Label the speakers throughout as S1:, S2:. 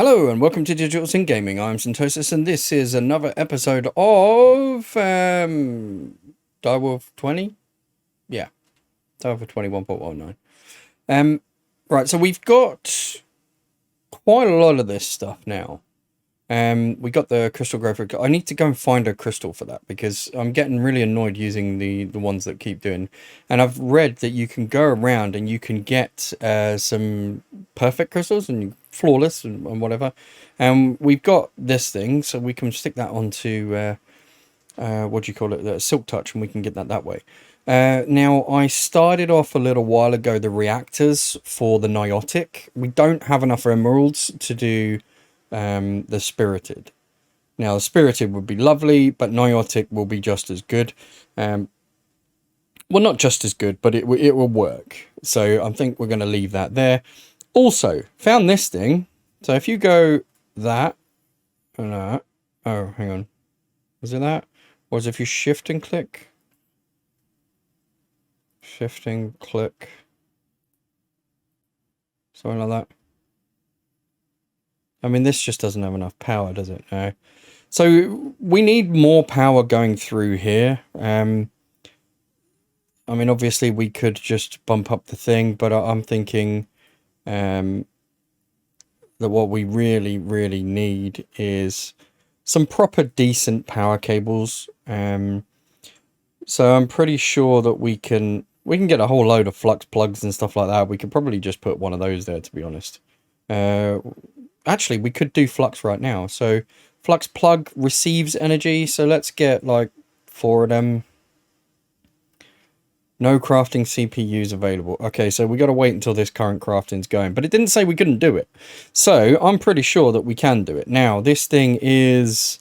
S1: Hello and welcome to Digital Sin Gaming. I'm Syntosis and this is another episode of Direwolf20. Yeah, Direwolf20 1.19. Right, so we've got quite a lot of this stuff now. We got the crystal growth. I need to go and find a crystal for that because I'm getting really annoyed using the ones that keep doing. And I've read that you can go around and you can get some perfect crystals and flawless and whatever. And we've got this thing, so we can stick that onto what do you call it, the silk touch, and we can get that way. Now I started off a little while ago the reactors for the Niotic. We don't have enough emeralds to do the spirited. Now the spirited would be lovely, but Niotic will be just as good. Well, not just as good, but it will work. So I think we're going to leave that there. Also, found this thing. So if you go that and that. Oh, hang on. Is it that? Or is it if you shift and click? Shift and click. Something like that. I mean, this just doesn't have enough power, does it? No. So we need more power going through here. I mean, obviously we could just bump up the thing, but I'm thinking that what we really need is some proper decent power cables. So I'm pretty sure that we can get a whole load of flux plugs and stuff like that. We could probably just put one of those there, to be honest. Actually, we could do flux right now. So flux plug receives energy. So let's get like 4 of them. No crafting CPUs available. Okay, so we got to wait until this current crafting's going. But it didn't say we couldn't do it. So I'm pretty sure that we can do it. Now, this thing is...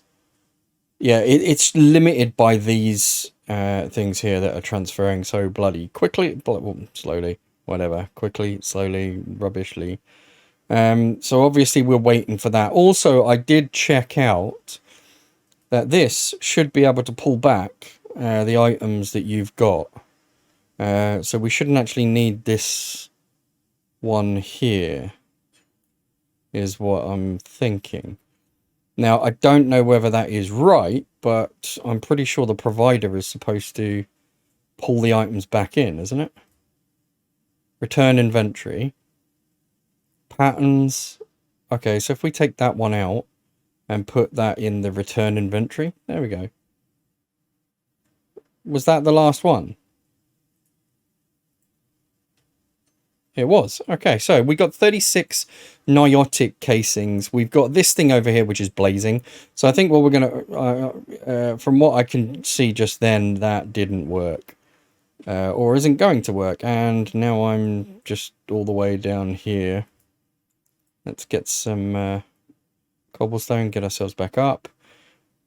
S1: yeah, it's limited by these things here that are transferring so bloody quickly. Well, slowly. Whatever. Quickly, slowly, rubbishly. So obviously we're waiting for that. Also, I did check out that this should be able to pull back the items that you've got. So we shouldn't actually need this one here, is what I'm thinking. Now, I don't know whether that is right, but I'm pretty sure the provider is supposed to pull the items back in, isn't it? Return inventory. Patterns. Okay, so if we take that one out and put that in the return inventory. There we go. Was that the last one? It was. Okay, so we got 36 Niotic casings. We've got this thing over here, which is blazing. So I think what we're going to... from what I can see just then, that didn't work. Or isn't going to work. And now I'm just all the way down here. Let's get some cobblestone, get ourselves back up.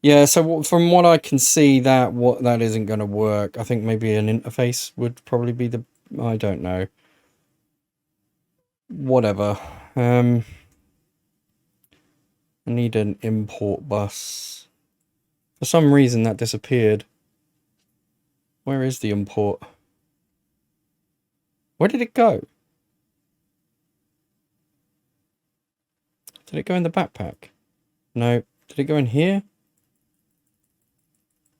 S1: Yeah, so from what I can see, that isn't going to work. I think maybe an interface would probably be the... I don't know. Whatever. I need an import bus. For some reason that disappeared. Where is the import? Where did it go? Did it go in the backpack? No. Did it go in here?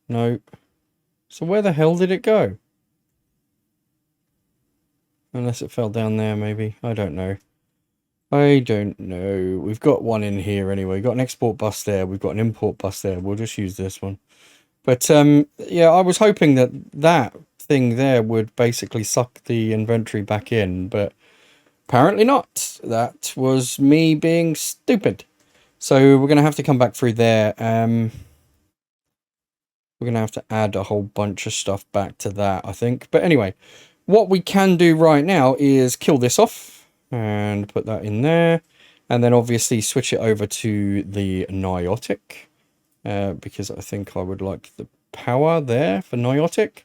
S1: No. So where the hell did it go? Unless it fell down there, maybe. I don't know. I don't know. We've got one in here anyway. We've got an export bus there. We've got an import bus there. We'll just use this one. But, yeah, I was hoping that that thing there would basically suck the inventory back in. But apparently not. That was me being stupid. So we're going to have to come back through there. We're going to have to add a whole bunch of stuff back to that, I think. But anyway... what we can do right now is kill this off and put that in there. And then obviously switch it over to the Niotic. Because I think I would like the power there for Niotic.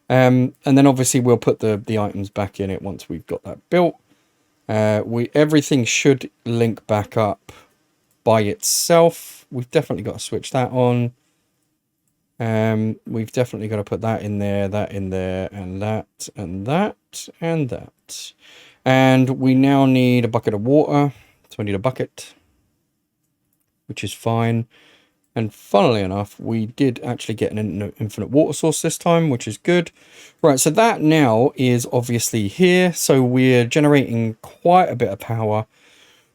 S1: And then obviously we'll put the items back in it once we've got that built. Everything should link back up by itself. We've definitely got to switch that on. We've definitely got to put that in there, and that, and that, and that. And we now need a bucket of water. So I need a bucket. which is fine. And funnily enough, we did actually get an infinite water source this time, which is good. Right, so that now is obviously here. So we're generating quite a bit of power.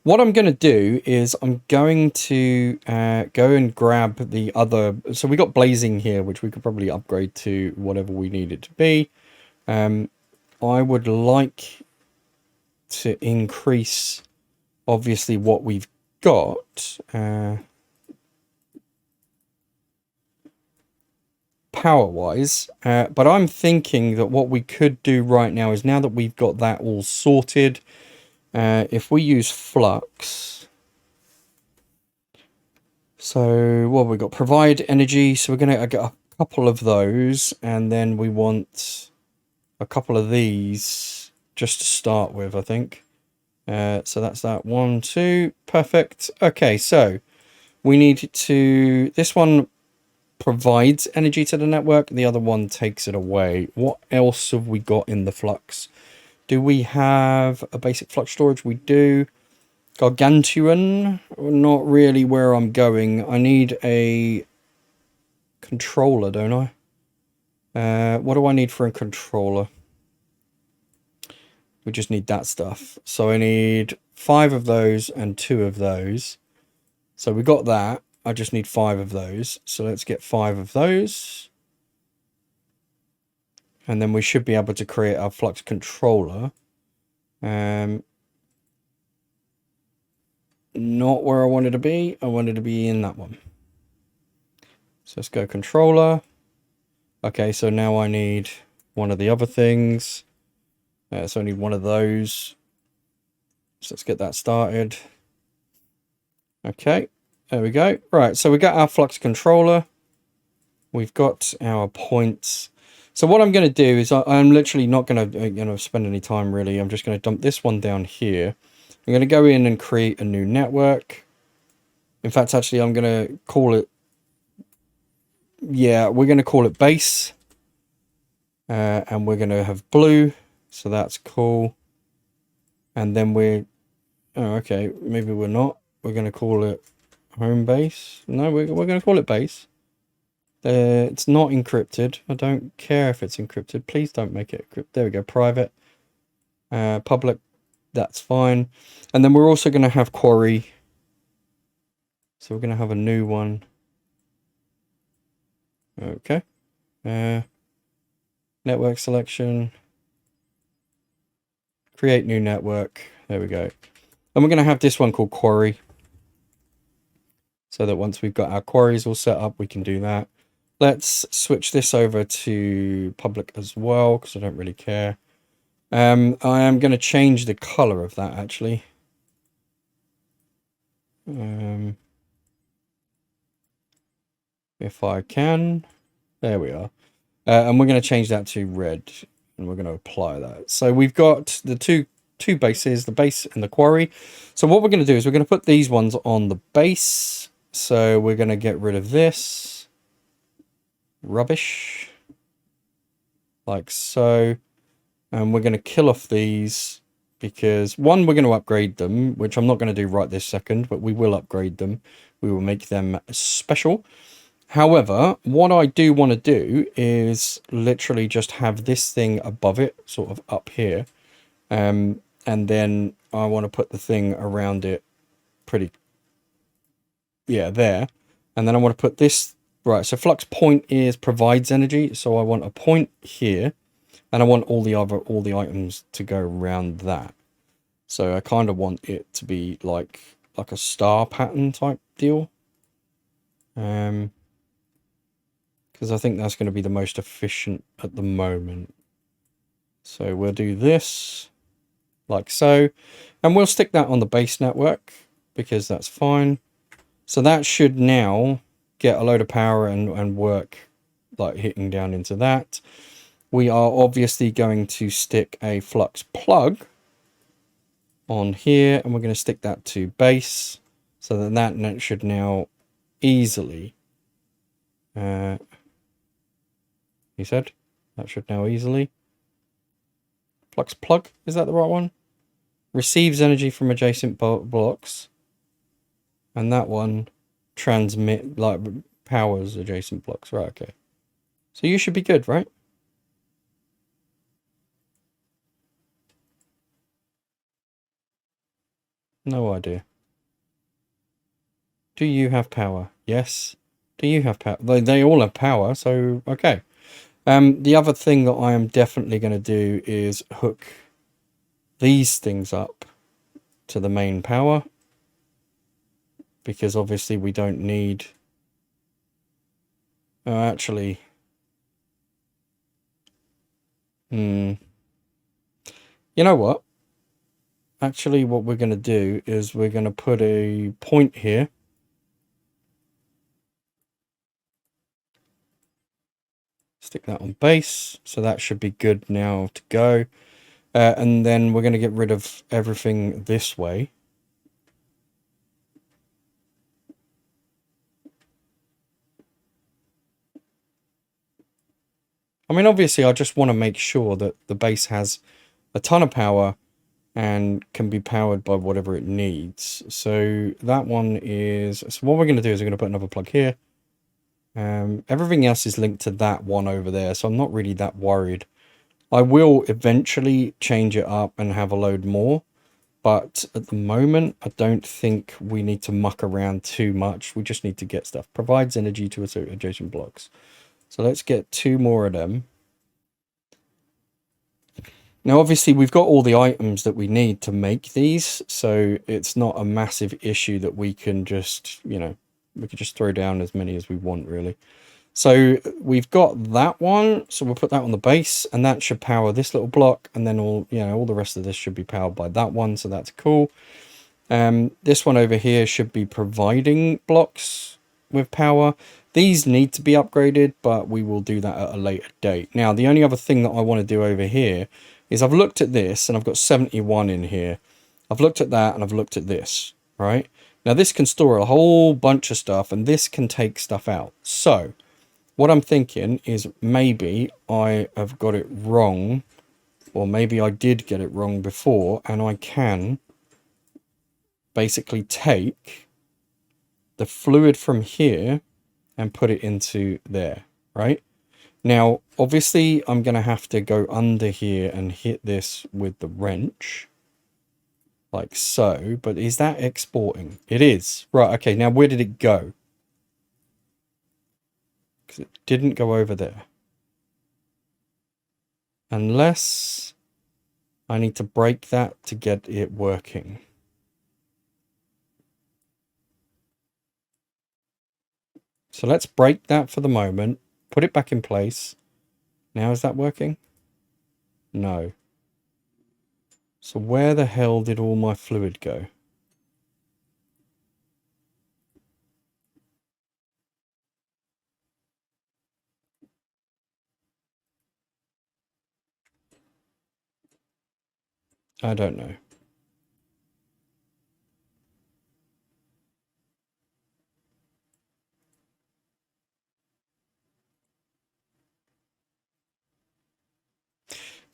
S1: What I'm going to do is I'm going to go and grab the other... So we got blazing here, which we could probably upgrade to whatever we need it to be. I would like to increase, obviously, what we've got. Power-wise, but I'm thinking that what we could do right now is, now that we've got that all sorted, if we use Flux, so what have we got? Provide energy, so we're going to get a couple of those, and then we want a couple of these just to start with, I think. So that's that. 1, 2, perfect. Okay, so we need to... This one provides energy to the network, the other one takes it away. What else have we got in the Flux? Do we have a basic Flux storage? We do. Gargantuan, not really where I'm going. I need a controller, don't I? What do I need for a controller? We just need that stuff. So I need 5 of those and 2 of those. So we got that. I just need 5 of those. So let's get 5 of those. And then we should be able to create our Flux controller. Not where I wanted to be. I wanted to be in that one. So let's go controller. Okay, so now I need one of the other things. So I need one of those. So let's get that started. Okay, there we go. Right, so we got our Flux controller. We've got our points. So what I'm going to do is I'm literally not going to spend any time really. I'm just going to dump this one down here. I'm going to go in and create a new network. In fact, actually, I'm going to call it... Yeah, we're going to call it base. And we're going to have blue. So that's cool. And then we're... Oh, okay. Maybe we're not. We're going to call it home base. No, we're going to call it base. It's not encrypted. I don't care if it's encrypted. Please don't make it encrypted. There we go. Private. Public. That's fine. And then we're also going to have quarry. So we're going to have a new one. Okay. Network selection. Create new network. There we go. And we're going to have this one called quarry. So that once we've got our quarries all set up, we can do that. Let's switch this over to public as well, because I don't really care. I am going to change the color of that, actually. If I can. There we are. And we're going to change that to red. And we're going to apply that. So we've got the two bases, the base and the quarry. So what we're going to do is we're going to put these ones on the base. So we're going to get rid of this rubbish. Like so. And we're going to kill off these because, one, we're going to upgrade them, which I'm not going to do right this second, but we will upgrade them. We will make them special. However, what I do want to do is literally just have this thing above it, sort of up here. And then I want to put the thing around it pretty, yeah, there. And then I want to put this, right, so Flux point is provides energy. So I want a point here. And I want all the items to go around that. So I kind of want it to be like a star pattern type deal. Because I think that's going to be the most efficient at the moment. So we'll do this like so. And we'll stick that on the base network because that's fine. So that should now get a load of power and work like hitting down into that. We are obviously going to stick a Flux plug on here, and we're going to stick that to base, so that that should now easily, he said, that should now easily, Flux plug, is that the right one? Receives energy from adjacent blocks, and that one transmit, like, powers adjacent blocks. Right, okay. So you should be good, right? No idea. Do you have power? Yes. Do you have power? They all have power, so okay. The other thing that I am definitely going to do is hook these things up to the main power, because obviously we don't need... actually... You know what? Actually, what we're going to do is we're going to put a point here. Stick that on base, so that should be good now to go. And then we're going to get rid of everything this way. I mean, obviously, I just want to make sure that the base has a ton of power and can be powered by whatever it needs. So that one is... So what we're going to do is we're going to put another plug here. Everything else is linked to that one over there, so I'm not really that worried. I will eventually change it up and have a load more, but at the moment, I don't think we need to muck around too much. We just need to get stuff. Provides energy to adjacent blocks. So let's get 2 more of them. Now, obviously, we've got all the items that we need to make these, so it's not a massive issue that we can just, you know, we could just throw down as many as we want, really. So we've got that one, so we'll put that on the base, and that should power this little block, and then all, you know, all the rest of this should be powered by that one, so that's cool. This one over here should be providing blocks with power. These need to be upgraded, but we will do that at a later date. Now, the only other thing that I want to do over here is I've looked at this, and I've got 71 in here. I've looked at that, and I've looked at this, right? Now, this can store a whole bunch of stuff, and this can take stuff out. So, what I'm thinking is maybe I have got it wrong, or maybe I did get it wrong before, and I can basically take the fluid from here and put it into there, right? Now, obviously, I'm going to have to go under here and hit this with the wrench, like so. But is that exporting? It is. Right, okay, now where did it go? Because it didn't go over there. Unless I need to break that to get it working. So let's break that for the moment. Put it back in place. Now is that working? No. So where the hell did all my fluid go? I don't know.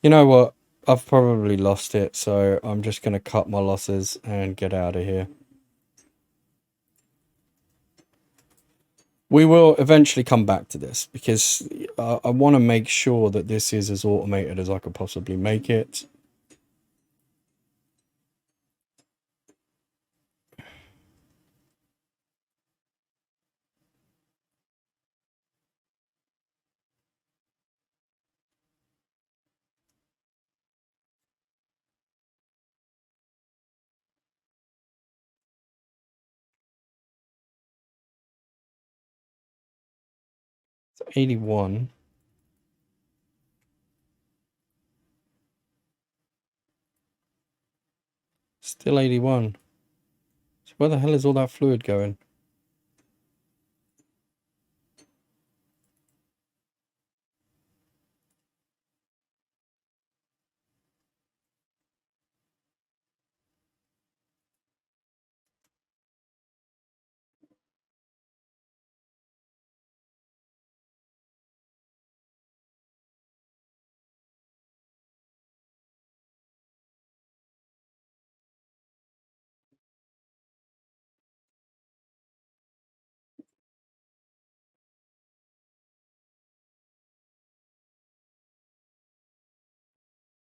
S1: You know what? I've probably lost it, so I'm just going to cut my losses and get out of here. We will eventually come back to this, because I want to make sure that this is as automated as I could possibly make it. It's 81. Still 81. So where the hell is all that fluid going?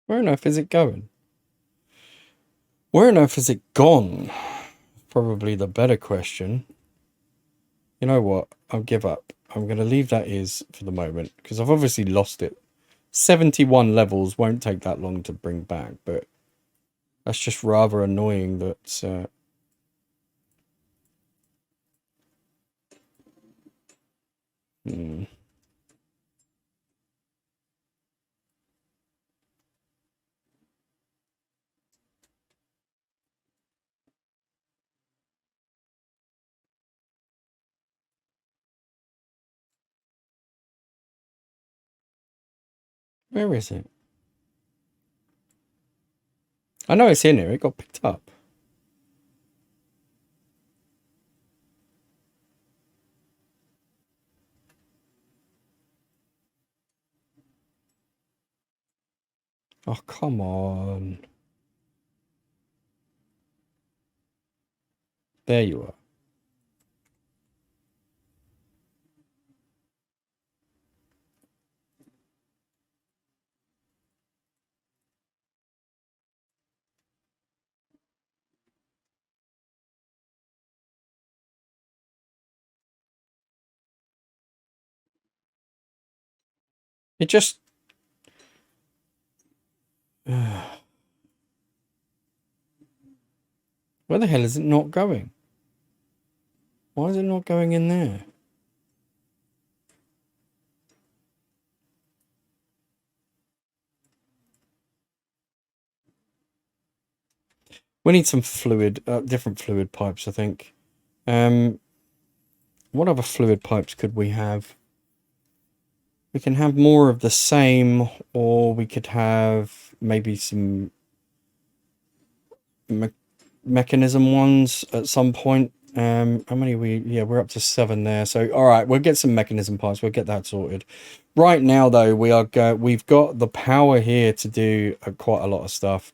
S1: Where on earth is it going? Where on earth has it gone? Probably the better question. You know what? I'll give up. I'm going to leave that is for the moment, because I've obviously lost it. 71 levels won't take that long to bring back, but that's just rather annoying that... Where is it? I know it's in here. It got picked up. Oh, come on. There you are. It just... Where the hell is it not going? Why is it not going in there? We need some fluid, different fluid pipes, I think. What other fluid pipes could we have? We can have more of the same, or we could have maybe some mechanism ones at some point. How many are we? Yeah, we're up to 7 there. So, all right, we'll get some mechanism parts. We'll get that sorted. Right now, though, we've got the power here to do quite a lot of stuff.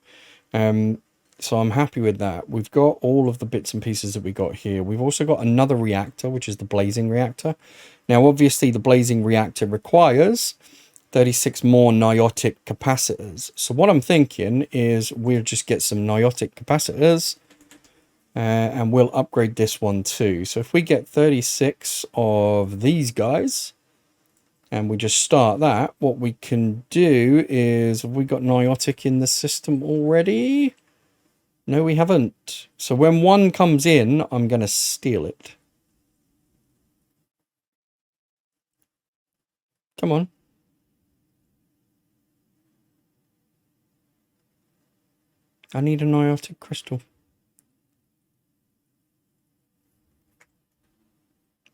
S1: So I'm happy with that. We've got all of the bits and pieces that we got here. We've also got another reactor, which is the blazing reactor. Now, obviously, the blazing reactor requires 36 more niotic capacitors. So what I'm thinking is we'll just get some niotic capacitors and we'll upgrade this one too. So if we get 36 of these guys and we just start that, what we can do is, have we got niotic in the system already? No, we haven't. So when one comes in, I'm going to steal it. Come on. I need a niotic crystal.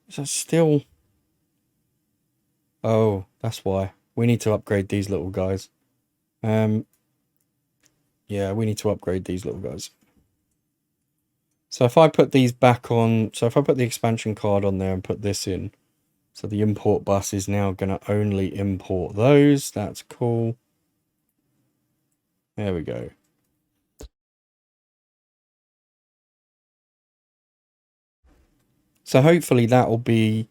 S1: Is that still... Oh, that's why. We need to upgrade these little guys. Yeah, we need to upgrade these little guys. So if I put these back on... So if I put the expansion card on there and put this in... So the import bus is now going to only import those. That's cool. There we go. So hopefully that will be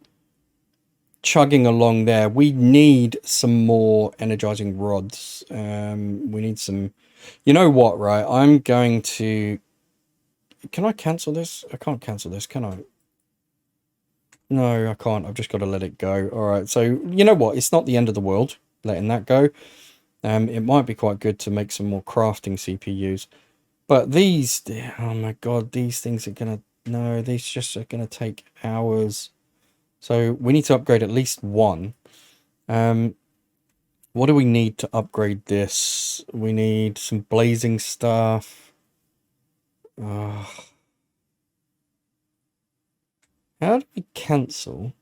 S1: chugging along there. We need some more energizing rods. We need some... You know what, right? I'm going to... Can I cancel this? I can't cancel this, can I? No, I can't. I've just got to let it go. All right. So, you know what? It's not the end of the world letting that go. It might be quite good to make some more crafting CPUs. But these... Oh my god, these things are going to... No, these just are going to take hours. So we need to upgrade at least one. What do we need to upgrade this? We need some blazing stuff. How do we cancel?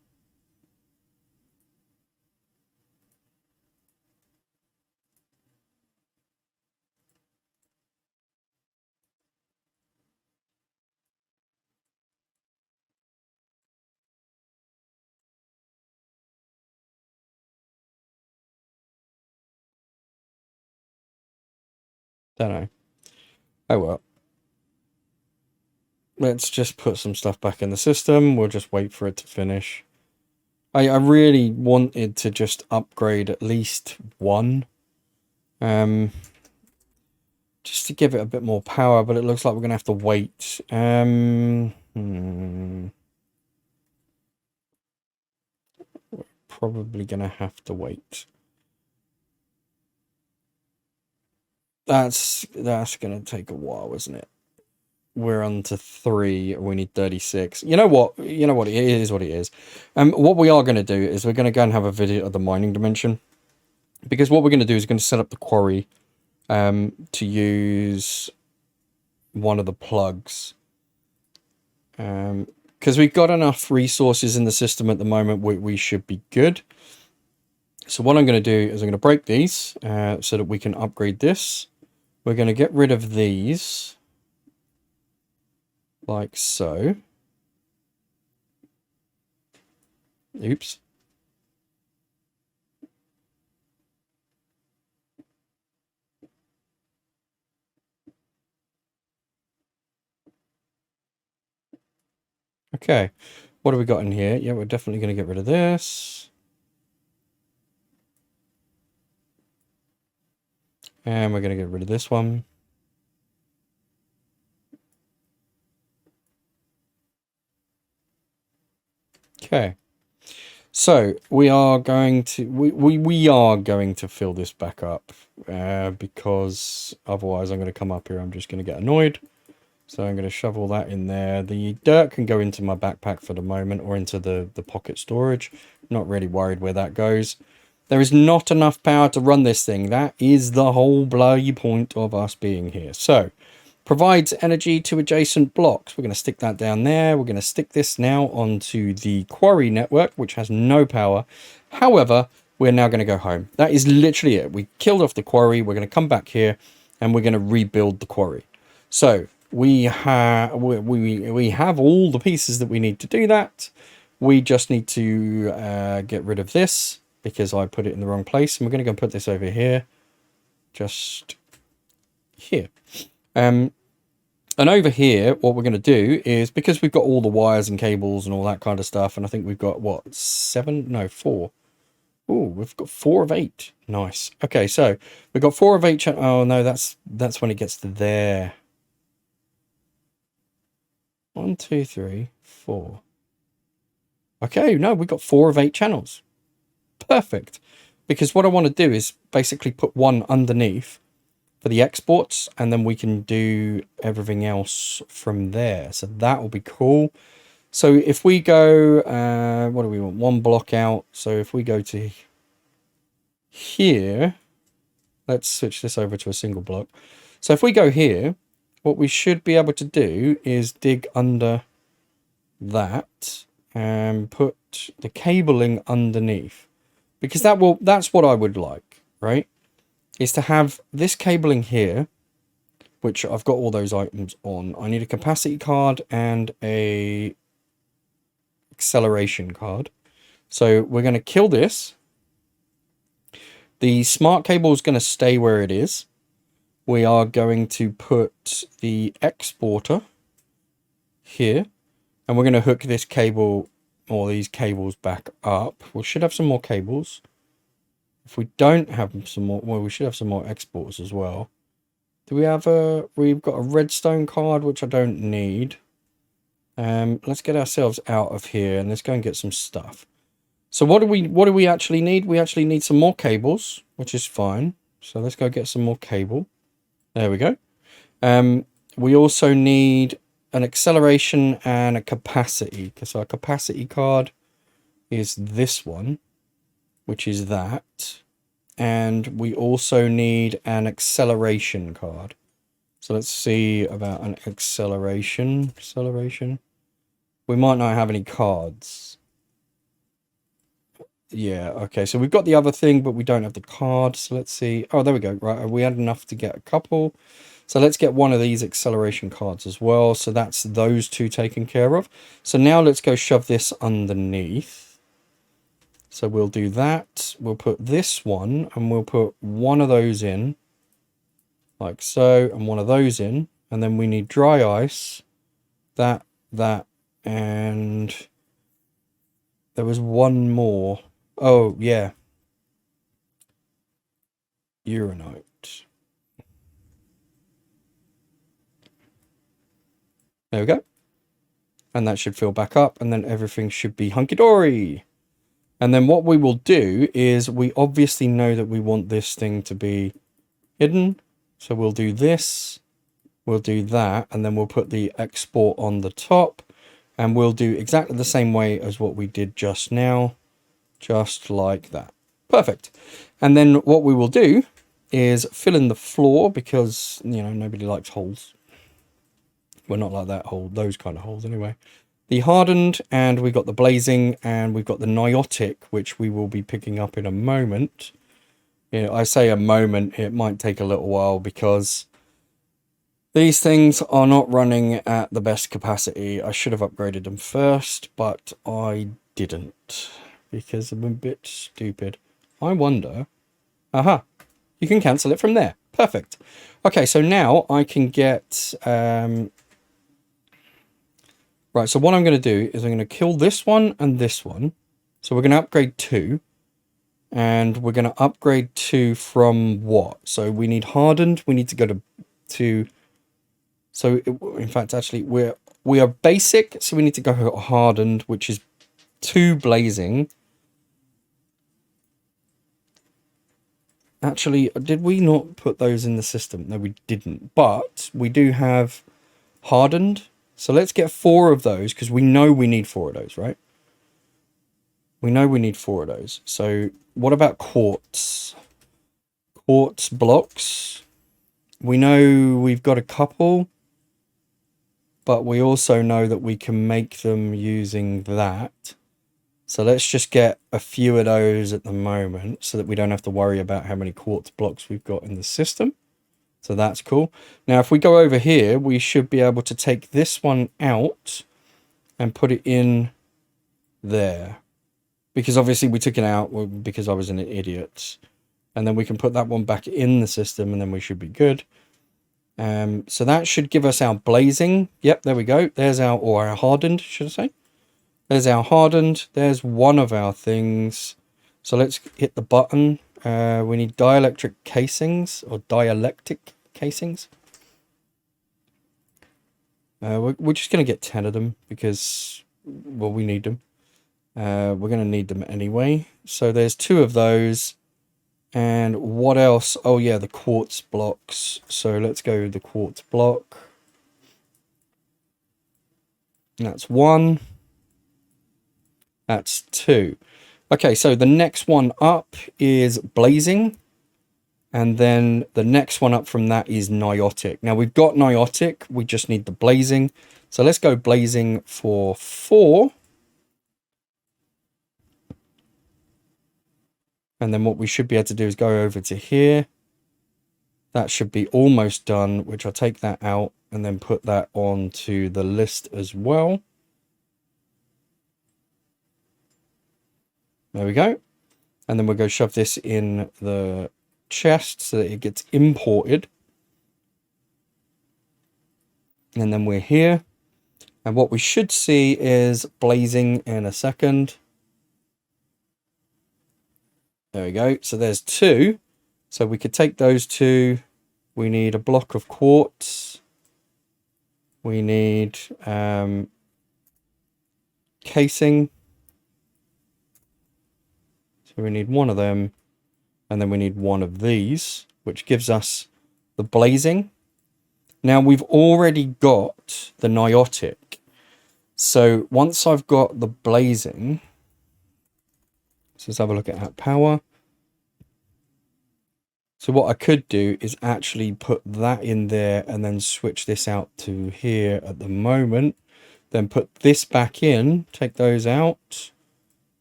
S1: Don't know. Oh well. Let's just put some stuff back in the system. We'll just wait for it to finish. I really wanted to just upgrade at least one. just to give it a bit more power, but it looks like we're going to have to wait. We're probably going to have to wait. That's going to take a while, isn't it? We're on to 3. We need 36. You know what? You know what? It is what it is. What we are going to do is we're going to go and have a video of the mining dimension. Because what we're going to do is we're going to set up the quarry to use one of the plugs. Because we've got enough resources in the system at the moment, we should be good. So what I'm going to do is I'm going to break these so that we can upgrade this. We're going to get rid of these. Like so. Oops. Okay. What have we got in here? Yeah, we're definitely going to get rid of this. And we're going to get rid of this one. Okay. So we are going to we are going to fill this back up because otherwise I'm going to come up here. I'm just going to get annoyed. So I'm going to shovel that in there. The dirt can go into my backpack for the moment or into the pocket storage. Not really worried where that goes. There is not enough power to run this thing. That is the whole bloody point of us being here. So provides energy to adjacent blocks. We're going to stick that down there. We're going to stick this now onto the quarry network, which has no power. However, we're now going to go home. That is literally it. We killed off the quarry. We're going to come back here and we're going to rebuild the quarry. So we have all the pieces that we need to do that. We just need to get rid of this because I put it in the wrong place. And we're going to go put this over here. Just here. And over here, what we're going to do is, because we've got all the wires and cables and all that kind of stuff, and I think we've got, what, 7? No, 4. Oh, we've got 4 of 8. Nice. Okay, so we've got 4 of 8. Oh, no, that's when it gets to there. 1, 2, 3, 4. Okay, no, we've got 4 of 8 channels. Perfect. Because what I want to do is basically put one underneath for the exports, and then we can do everything else from there. So that will be cool. So if we go, what do we want? 1 block out. So if we go to here, let's switch this over to a single block. So if we go here, what we should be able to do is dig under that and put the cabling underneath, because that's what I would like, right? Is to have this cabling here, which I've got all those items on. I need a capacity card and a acceleration card. So we're going to kill this. The smart cable is going to stay where it is. We are going to put the exporter here, and we're going to hook this cable or these cables back up. We should have some more cables. If we don't have some more, well, we should have some more exporters as well. Do we have we've got a redstone card, which I don't need. Let's get ourselves out of here and let's go and get some stuff. So what do we actually need? We actually need some more cables, which is fine. So let's go get some more cable. There we go. We also need an acceleration and a capacity, because our capacity card is this one, which is that. And we also need an acceleration card. So let's see about an acceleration. We might not have any cards. Yeah, okay. So we've got the other thing, but we don't have the card. So let's see. Oh, there we go. Right, we had enough to get a couple. So let's get one of these acceleration cards as well. So that's those 2 taken care of. So now let's go shove this underneath. So we'll do that. We'll put this one, and we'll put one of those in. Like so, and one of those in. And then we need dry ice. That, and there was one more. Oh, yeah. Uranite. There we go. And that should fill back up, and then everything should be hunky-dory. And then what we will do is we obviously know that we want this thing to be hidden. So we'll do this, we'll do that, and then we'll put the export on the top. And we'll do exactly the same way as what we did just now. Just like that. Perfect. And then what we will do is fill in the floor because, you know, nobody likes holes. Well, not like that hole, those kind of holes anyway. The hardened, and we've got the blazing, and we've got the niotic, which we will be picking up in a moment. You know, I say a moment, it might take a little while because these things are not running at the best capacity. I should have upgraded them first, but I didn't because I'm a bit stupid. I wonder... Aha! You can cancel it from there. Perfect. Okay, so now I can get... Right, so what I'm going to do is I'm going to kill this one and this one. So we're going to upgrade 2. And we're going to upgrade 2 from what? So we need hardened. We need to go to so in fact, actually, we are basic. So we need to go hardened, which is 2 blazing. Actually, did we not put those in the system? No, we didn't. But we do have hardened. So let's get 4 of those because we know we need 4 of those, right? We know we need 4 of those. So what about quartz? Quartz blocks. We know we've got a couple, but we also know that we can make them using that. So let's just get a few of those at the moment so that we don't have to worry about how many quartz blocks we've got in the system. So that's cool. Now, if we go over here, we should be able to take this one out and put it in there. Because obviously we took it out because I was an idiot. And then we can put that one back in the system and then we should be good. So that should give us our blazing. Yep, there we go. There's our hardened, should I say. There's our hardened. There's one of our things. So let's hit the button. We need dielectric casings or dialectic casings. We're just going to get 10 of them because, well, we need them. We're going to need them anyway. So there's 2 of those. And what else? Oh, yeah, the quartz blocks. So let's go the quartz block. That's 1. That's 2. Okay, so the next one up is blazing. And then the next one up from that is niotic. Now, we've got niotic. We just need the blazing. So let's go blazing for 4. And then what we should be able to do is go over to here. That should be almost done, which I'll take that out and then put that onto the list as well. There we go. And then we'll go shove this in the chest so that it gets imported. And then we're here. And what we should see is blazing in a second. There we go. So there's 2. So we could take those 2. We need a block of quartz. We need casing. So we need 1 of them. And then we need 1 of these, which gives us the blazing. Now we've already got the niotic. So once I've got the blazing, let's have a look at that power. So what I could do is actually put that in there and then switch this out to here at the moment. Then put this back in, take those out,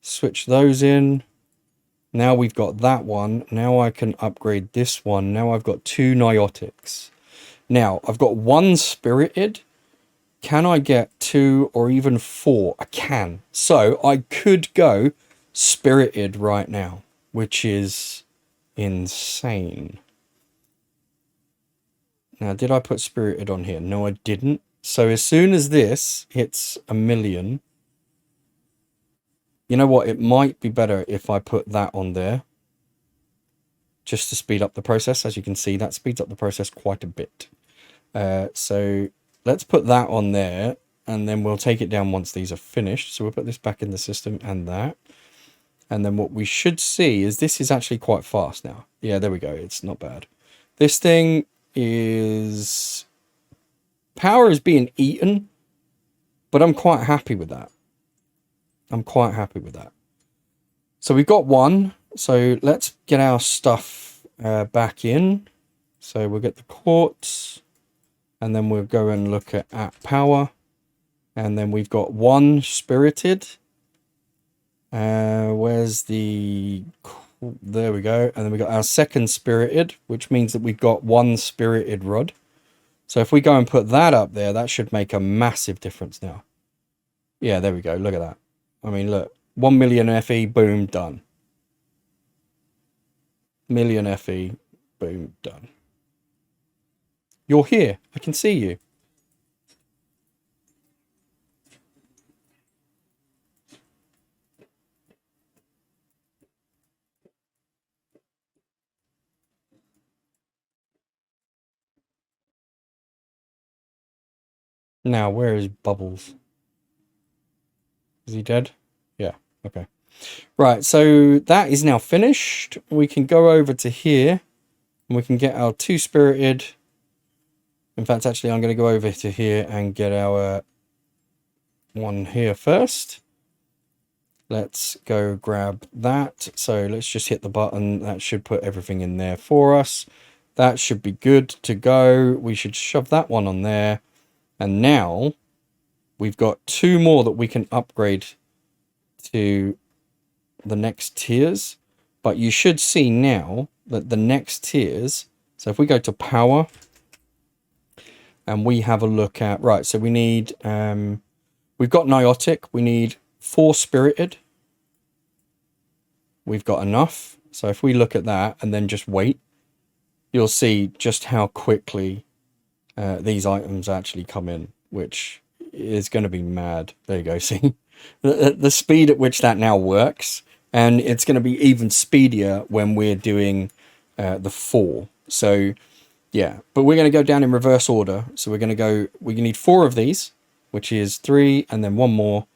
S1: switch those in. Now we've got that one. Now I can upgrade this one. Now I've got 2 niotics. Now I've got 1 spirited. Can I get 2 or even 4? I can. So I could go spirited right now, which is insane. Now, did I put spirited on here? No, I didn't. So as soon as this hits 1,000,000, you know what? It might be better if I put that on there just to speed up the process. As you can see, that speeds up the process quite a bit. So let's put that on there, and then we'll take it down once these are finished. So we'll put this back in the system and that. And then what we should see is this is actually quite fast now. Yeah, there we go. It's not bad. This thing is... Power is being eaten, but I'm quite happy with that. I'm quite happy with that. So we've got one. So let's get our stuff back in. So we'll get the quartz, and then we'll go and look at power. And then we've got one spirited. Where's the... There we go. And then we got our second spirited, which means that we've got one spirited rod. So if we go and put that up there, that should make a massive difference now. Yeah, there we go. Look at that. I mean, look. 1 million FE, boom, done. Million FE, boom, done. You're here. I can see you. Now, where is Bubbles? Is he dead? Yeah, okay. Right, so that is now finished. We can go over to here, and we can get our two spirited. In fact, actually, I'm going to go over to here and get our one here first. Let's go grab that. So let's just hit the button. That should put everything in there for us. That should be good to go. We should shove that one on there. And now we've got two more that we can upgrade to the next tiers. But you should see now that the next tiers, so if we go to power and we have a look at, right, so we need, we've got Niotic, we need 4 spirited. We've got enough. So if we look at that and then just wait, you'll see just how quickly these items actually come in, which is going to be mad. There you go. See the speed at which that now works, and it's going to be even speedier when we're doing the 4. So yeah, but we're going to go down in reverse order. So we're going to go, we need 4 of these, which is 3, and then 1 more,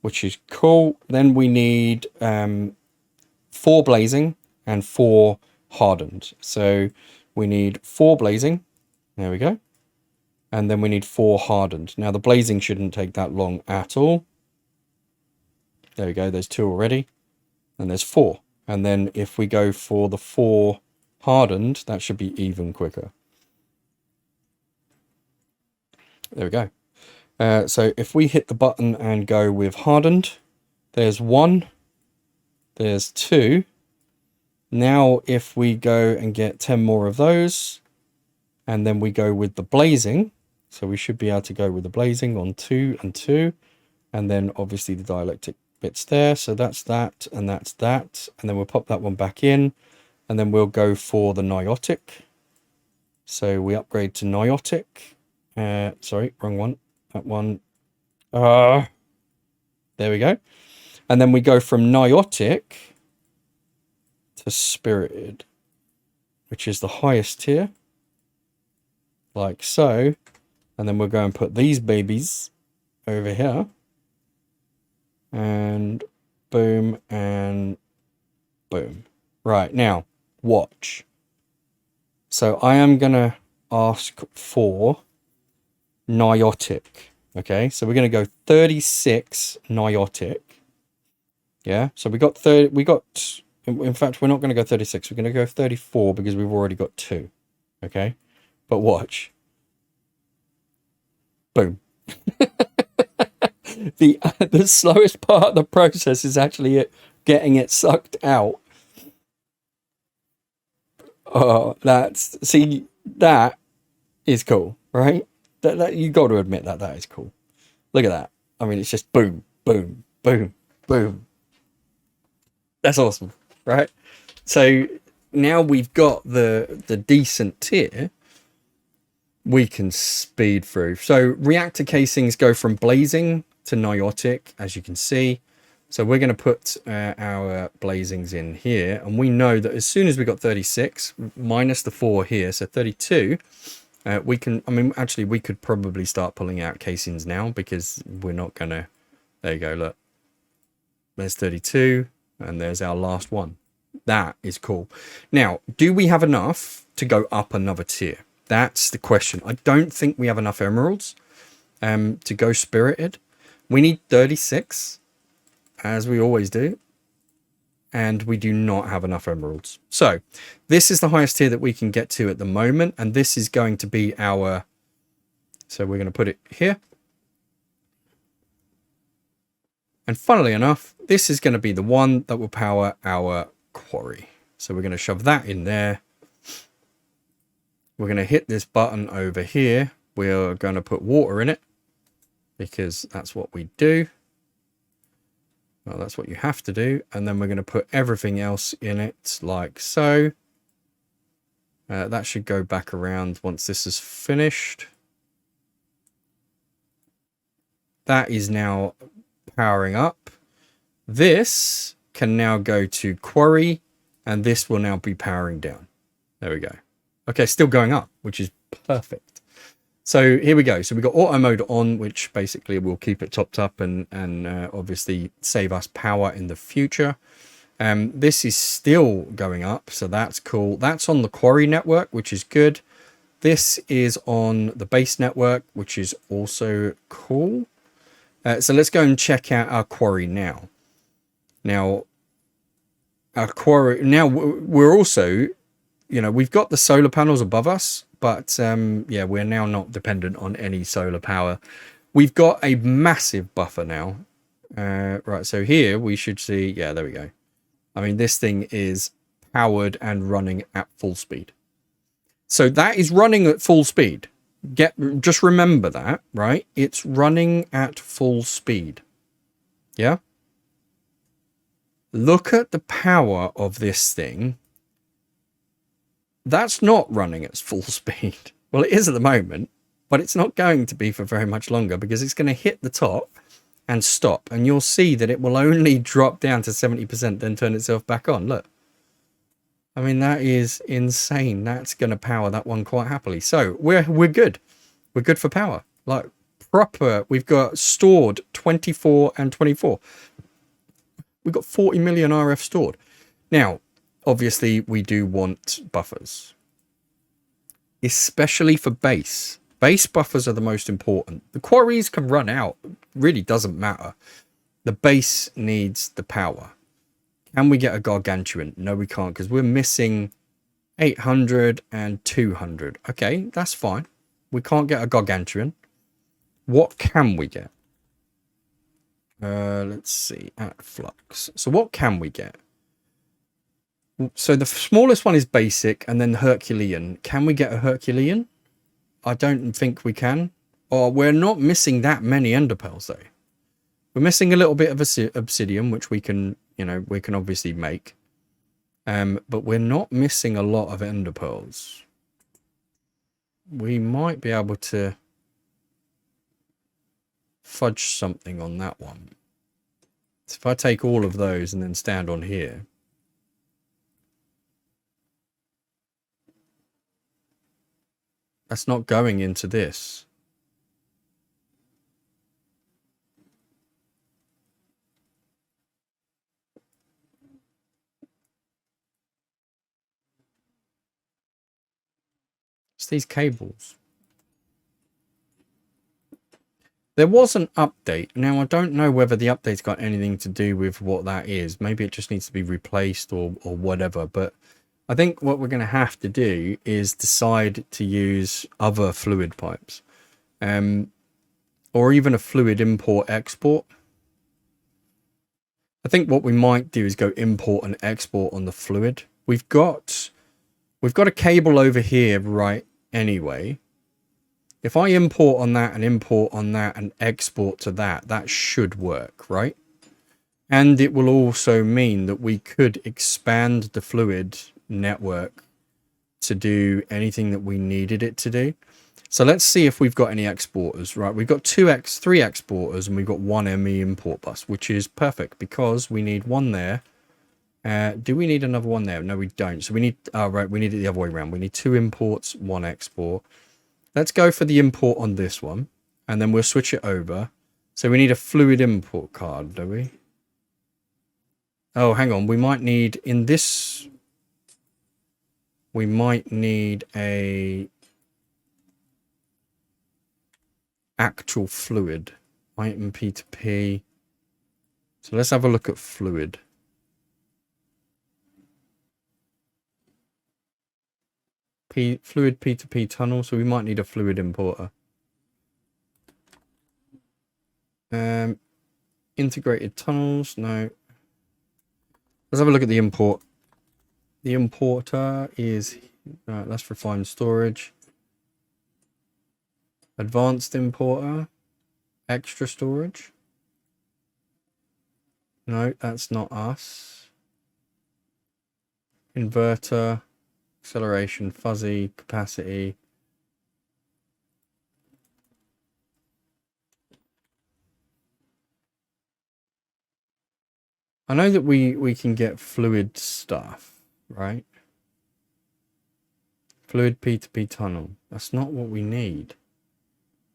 S1: which is cool. Then we need 4 blazing and 4 hardened. So we need 4 blazing. There we go. And then we need 4 hardened. Now the blazing shouldn't take that long at all. There we go. There's 2 already. And there's 4. And then if we go for the 4 hardened, that should be even quicker. There we go. So if we hit the button and go with hardened, there's 1. There's 2. Now if we go and get 10 more of those, and then we go with the blazing, so we should be able to go with the blazing on 2 and 2, and then obviously the dialectic bits there. So that's that, and that's that, and then we'll pop that one back in, and then we'll go for the Niotic. So we upgrade to Niotic. Sorry, wrong one. That one. There we go. And then we go from Niotic to Spirited, which is the highest tier. Like so. And then we'll go and put these babies over here. And boom and boom. Right, now, watch. So I am going to ask for Niotic. Okay, so we're going to go 36 Niotic. Yeah, so we got 30, in fact, we're not going to go 36. We're going to go 34 because we've already got 2. Okay, but watch. Boom. The slowest part of the process is actually getting it sucked out. Oh, see, that is cool, right? That you got to admit that is cool. Look at that. I mean, it's just boom, boom, boom, boom. That's awesome, right? So now we've got the decent tier, we can speed through. So reactor casings go from blazing to Niotic, as you can see. So we're going to put our blazings in here, and we know that as soon as we got 36 minus the 4 here, so 32, We can, I mean, actually, we could probably start pulling out casings now because we're not going to, there you go, look. There's 32, and there's our last one. That is cool. Now, do we have enough to go up another tier? That's the question. I don't think we have enough emeralds to go spirited. We need 36, as we always do. And we do not have enough emeralds. So this is the highest tier that we can get to at the moment. And this is going to be our... So we're going to put it here. And funnily enough, this is going to be the one that will power our quarry. So we're going to shove that in there. We're going to hit this button over here. We're going to put water in it because that's what we do. Well, that's what you have to do. And then we're going to put everything else in it like so. That should go back around once this is finished. That is now powering up. This can now go to quarry, and this will now be powering down. There we go. Okay, still going up, which is perfect. So here we go. So we've got auto mode on, which basically will keep it topped up and obviously save us power in the future. This is still going up, so that's cool. That's on the quarry network, which is good. This is on the base network, which is also cool. So let's go and check out our quarry now. Now, our quarry, now we're also, you know, we've got the solar panels above us, but yeah, we're now not dependent on any solar power. We've got a massive buffer now. Right, so here we should see, yeah, there we go. I mean, this thing is powered and running at full speed. So that is running at full speed. Just remember that, right? It's running at full speed. Yeah? Look at the power of this thing. That's not running at full speed. Well, it is at the moment, but it's not going to be for very much longer because it's going to hit the top and stop. And you'll see that it will only drop down to 70%, then turn itself back on. Look. I mean, that is insane. That's going to power that one quite happily. So we're good. We're good for power. Like proper, we've got stored 24 and 24. We've got 40 million RF stored. Now, obviously, we do want buffers, especially for base. Base buffers are the most important. The quarries can run out. It really doesn't matter. The base needs the power. Can we get a gargantuan? No, we can't because we're missing 800 and 200. Okay, that's fine. We can't get a gargantuan. What can we get? Let's see. At Flux. So what can we get? So the smallest one is basic and then Herculean. Can we get a Herculean? I don't think we can. Or we're not missing that many ender pearls though. We're missing a little bit of obsidian, which we can, you know, we can obviously make. But we're not missing a lot of ender pearls. We might be able to fudge something on that one. So if I take all of those and then stand on here. That's not going into this. It's these cables. There was an update. Now, I don't know whether the update's got anything to do with what that is. Maybe it just needs to be replaced or whatever. But I think what we're going to have to do is decide to use other fluid pipes. Or even a fluid import-export. I think what we might do is go import and export on the fluid. We've got a cable over here, right, anyway. If I import on that and export to that, that should work, right? And it will also mean that we could expand the fluid network to do anything that we needed it to do. So let's see if we've got any exporters, right? We've got three exporters and we've got one ME import bus, which is perfect because we need one there. Do we need another one there? No, we don't. So we need, right, we need it the other way around. We need 2 imports, 1 export. Let's go for the import on this one, and then we'll switch it over. So we need a fluid import card, do we? Oh, hang on. We might need, in this, we might need a actual fluid. Item P2P. So let's have a look at fluid. Fluid P2P tunnel, so we might need a fluid importer. Integrated tunnels, no. Let's have a look at the import. The importer is, that's refined storage. Advanced importer, extra storage. No, that's not us. Inverter, acceleration, fuzzy, capacity. I know that we can get fluid stuff, right? Fluid P2P tunnel. That's not what we need.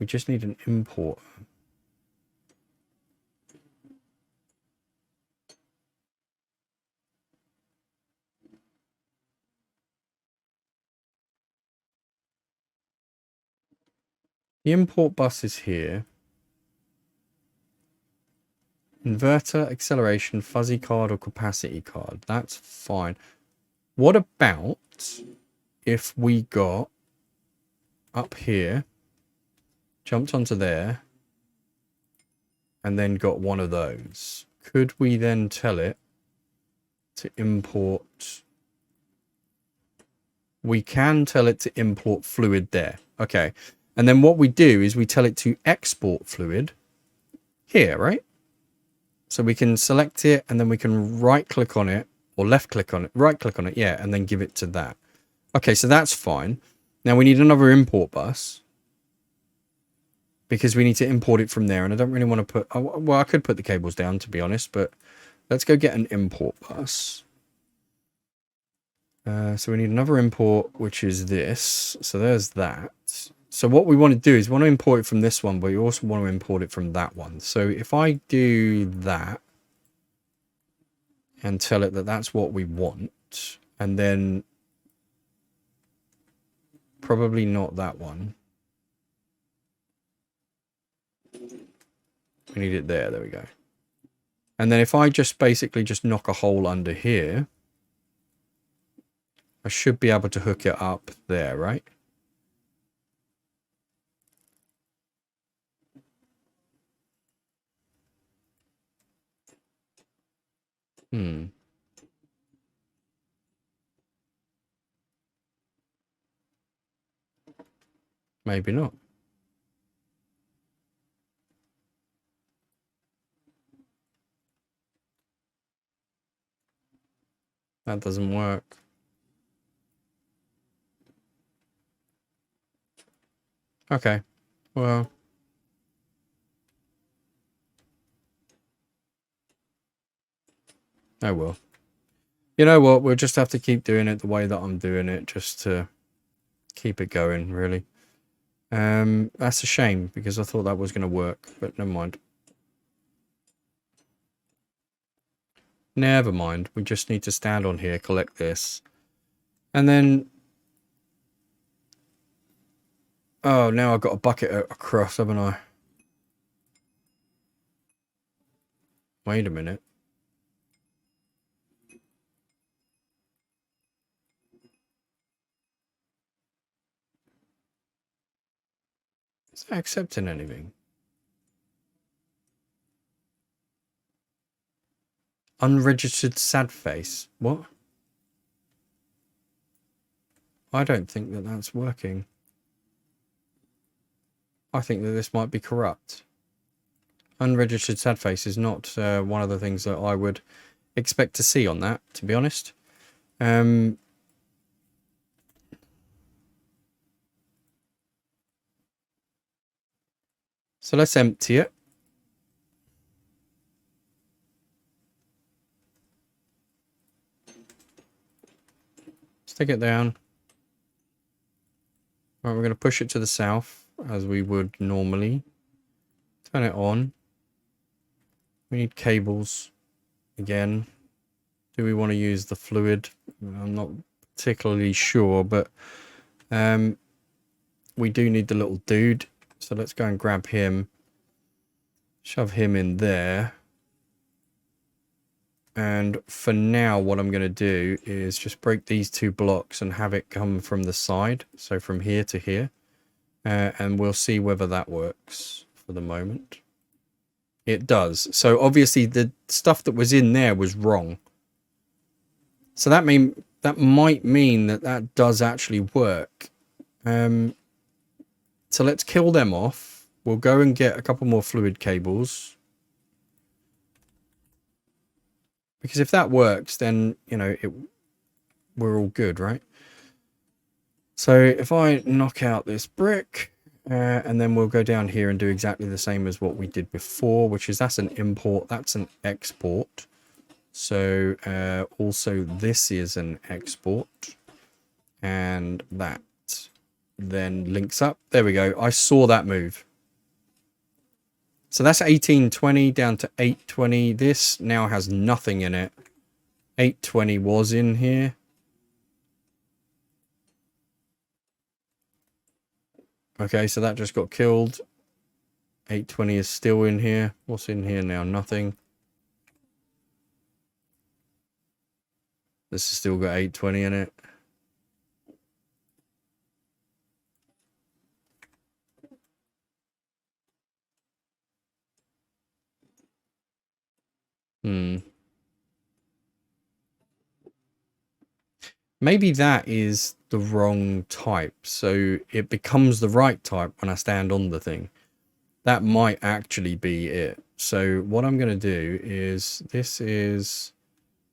S1: We just need an importer. The import bus is here. Inverter, acceleration, fuzzy card, or capacity card. That's fine. What about if we got up here, jumped onto there, and then got one of those? Could we then tell it to import? We can tell it to import fluid there. Okay. And then what we do is we tell it to export fluid here, right? So we can select it, and then we can right click on it, or left click on it, right click on it, yeah, and then give it to that. Okay, so that's fine. Now we need another import bus, because we need to import it from there, and I don't really want to put, well, I could put the cables down, to be honest, but let's go get an import bus. So we need another import, which is this. So there's that. So what we want to do is we want to import it from this one, but we also want to import it from that one. So if I do that and tell it that that's what we want, and then probably not that one. We need it there. There we go. And then if I just basically just knock a hole under here, I should be able to hook it up there, right? Maybe not. That doesn't work. Okay. Well. Oh well. You know what? We'll just have to keep doing it the way that I'm doing it, just to keep it going, really. That's a shame, because I thought that was going to work, but never mind. Never mind. We just need to stand on here, collect this. And then... Oh, now I've got a bucket across, haven't I? Wait a minute. Is that accepting anything? Unregistered sad face. What? I don't think that that's working. I think that this might be corrupt. Unregistered sad face is not one of the things that I would expect to see on that, to be honest. So let's empty it. Stick it down. Right, we're going to push it to the south as we would normally. Turn it on. We need cables again. Do we want to use the fluid? I'm not particularly sure, but we do need the little dude. So let's go and grab him. Shove him in there. And for now, what I'm going to do is just break these two blocks and have it come from the side. So from here to here. And we'll see whether that works for the moment. It does. So obviously the stuff that was in there was wrong. So that might mean that does actually work. So let's kill them off. We'll go and get a couple more fluid cables. Because if that works, then, you know, we're all good, right? So if I knock out this brick, and then we'll go down here and do exactly the same as what we did before, which is that's an import, that's an export. So also this is an export, and that then links up. There we go. I saw that move. So that's 1820 down to 820. This now has nothing in it. 820 was in here. Okay, so that just got killed. 820 is still in here. What's in here now? Nothing. This has still got 820 in it. Maybe that is the wrong type, so it becomes the right type when I stand on the thing. That might actually be it. So what I'm going to do is, this is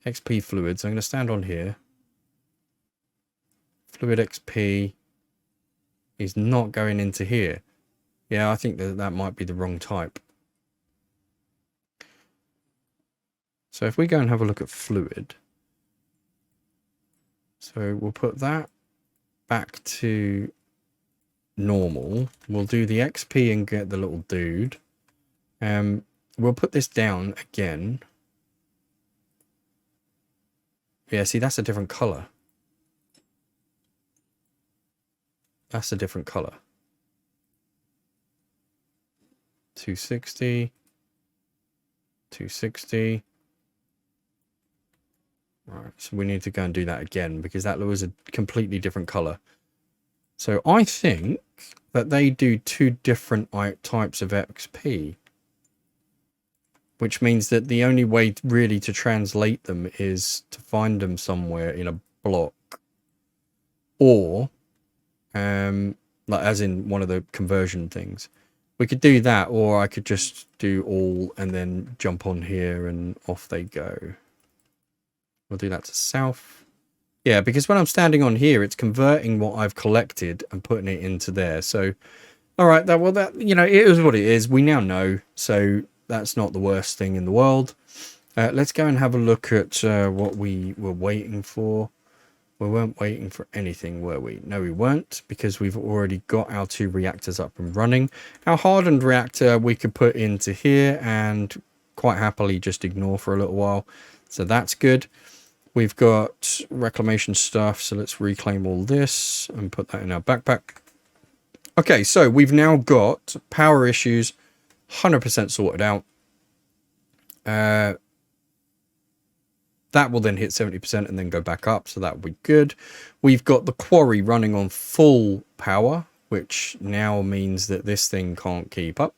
S1: XP fluids. I'm going to stand on here. Fluid XP is not going into here. Yeah, I think that might be the wrong type. So if we go and have a look at fluid. So we'll put that back to normal. We'll do the XP and get the little dude. We'll put this down again. Yeah, see, that's a different color. That's a different color. 260. 260. Right, so we need to go and do that again because that was a completely different color. So I think that they do two different types of XP, which means that the only way really to translate them is to find them somewhere in a block, or like as in one of the conversion things. We could do that, or I could just do all and then jump on here and off they go. We'll do that to south. Yeah, because when I'm standing on here, it's converting what I've collected and putting it into there. So, all right, that you know, it is what it is. We now know, so that's not the worst thing in the world. Let's go and have a look at what we were waiting for. We weren't waiting for anything, were we? No, we weren't, because we've already got our two reactors up and running. Our hardened reactor we could put into here and quite happily just ignore for a little while. So that's good. We've got reclamation stuff, so let's reclaim all this and put that in our backpack. Okay, so we've now got power issues 100% sorted out. That will then hit 70% and then go back up, so that will be good. We've got the quarry running on full power, which now means that this thing can't keep up.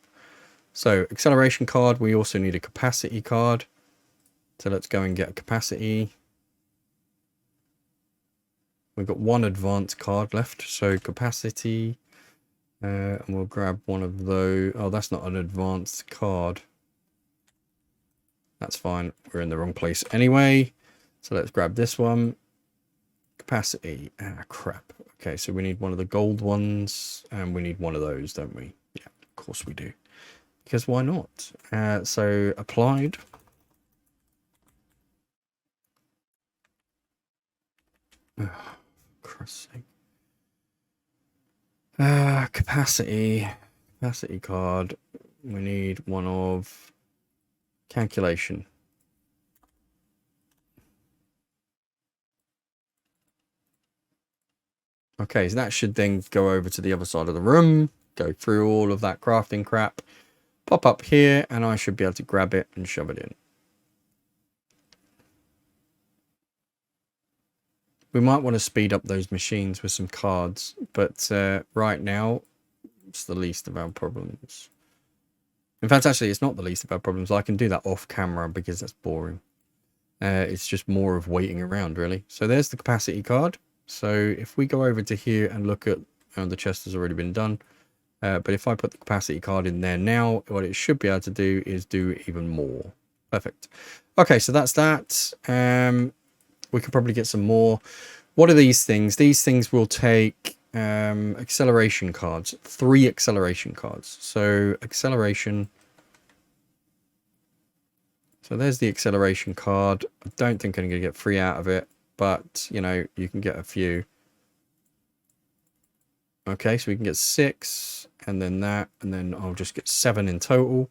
S1: So acceleration card, we also need a capacity card. So let's go and get a capacity. We've got one advanced card left, so capacity. And we'll grab one of those. Oh, that's not an advanced card. That's fine. We're in the wrong place anyway. So let's grab this one. Capacity. Ah, crap. Okay, so we need one of the gold ones. And we need one of those, don't we? Yeah, of course we do. Because why not? So applied. Oh, for Christ's sake. Capacity card. We need one of calculation. Okay, so that should then go over to the other side of the room, go through all of that crafting crap, pop up here, and I should be able to grab it and shove it in. We might want to speed up those machines with some cards, but right now, it's the least of our problems. In fact, actually, it's not the least of our problems. I can do that off camera because that's boring. It's just more of waiting around, really. So there's the capacity card. So if we go over to here and look at, the chest has already been done. But if I put the capacity card in there now, what it should be able to do is do even more. Perfect. Okay, so that's that. We could probably get some more. What are these things? These things will take acceleration cards. 3 acceleration cards. So acceleration. So there's the acceleration card. I don't think I'm going to get 3 out of it, but you know, you can get a few. Okay, so we can get 6 and then that, and then I'll just get 7 in total.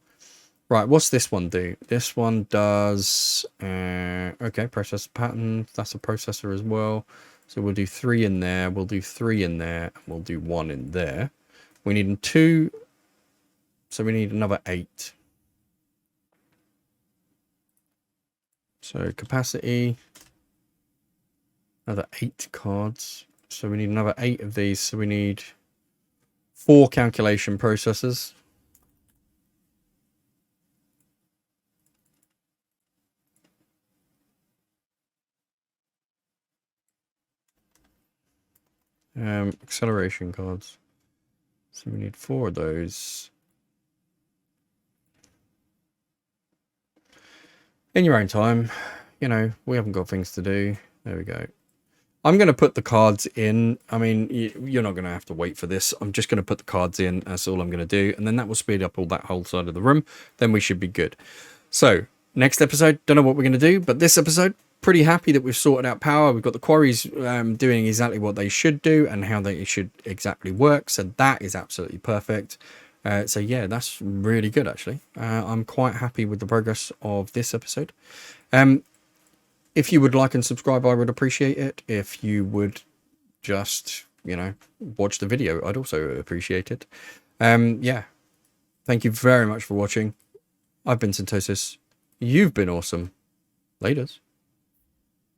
S1: Right, what's this one do? This one does okay, processor pattern. That's a processor as well. So we'll do 3 in there, we'll do 3 in there, and we'll do 1 in there. We need 2, so we need another 8. So capacity, another 8 cards. So we need another 8 of these. So we need 4 calculation processors. Acceleration cards. So we need 4 of those. In your own time, you know, we haven't got things to do. There we go. I'm going to put the cards in. I mean, you're not going to have to wait for this. I'm just going to put the cards in. That's all I'm going to do. And then that will speed up all that whole side of the room. Then we should be good. So, next episode, don't know what we're going to do. But this episode, pretty happy that we've sorted out power. We've got the quarries doing exactly what they should do and how they should exactly work. So that is absolutely perfect. So yeah, that's really good, actually. I'm quite happy with the progress of this episode. If you would like and subscribe, I would appreciate it. If you would just, you know, watch the video, I'd also appreciate it. Yeah, thank you very much for watching. I've been Syntosis. You've been awesome. Laters.